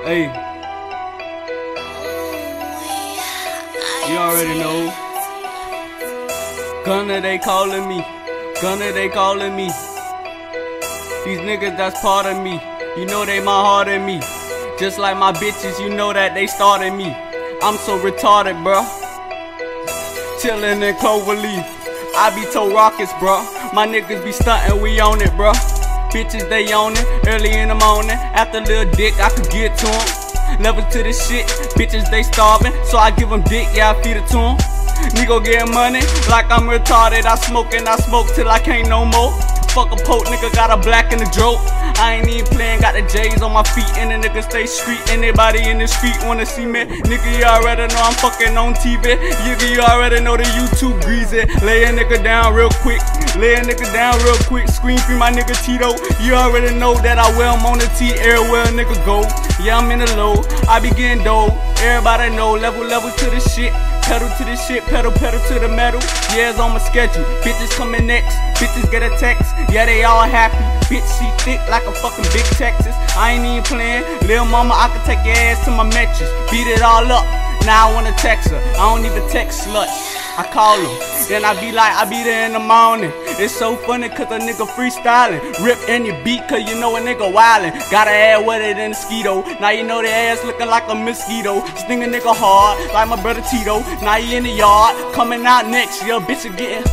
Hey, you already know. Gunna, they calling me. Gunna, they calling me. These niggas that's part of me. You know they my heart in me. Just like my bitches, you know that they started me. I'm so retarded, bruh. Chillin' in Cloverleaf. I be toe rockets, bruh. My niggas be stuntin', we on it, bruh. Bitches, they on it, early in the morning. After little dick, I could get to them. Level to this shit, bitches, they starving. So I give them dick, yeah, I feed it to them. Nigga get money, like I'm retarded. I smoke and I smoke till I can't no more. Fuck a poke, nigga got a black in the joke. I ain't even playing, got the J's on my feet. And the nigga stay street, anybody in the street wanna see me. Nigga, you already know I'm fucking on TV. You already know the YouTube greasy. Lay a nigga down real quick. Lay a nigga down real quick. Scream free my nigga Tito. You already know that I wear him on the T everywhere a nigga go. Yeah, I'm in the low, I be getting dough. Everybody know, level to the shit. Pedal to the shit, pedal to the metal. Yeah, it's on my schedule. Bitches coming next, bitches get a text. Yeah, they all happy. Bitch, she thick like a fucking big Texas. I ain't even playing. Lil' mama, I can take your ass to my mattress. Beat it all up. Now I wanna text her. I don't even text slut. I call her. Then I be like, I be there in the morning. It's so funny cause a nigga freestyling. Rip any beat cause you know a nigga wildin'. Got a ass wetter than a mosquito. Now you know the ass looking like a mosquito. Sting a nigga hard like my brother Tito. Now you in the yard, coming out next. Your bitch is getting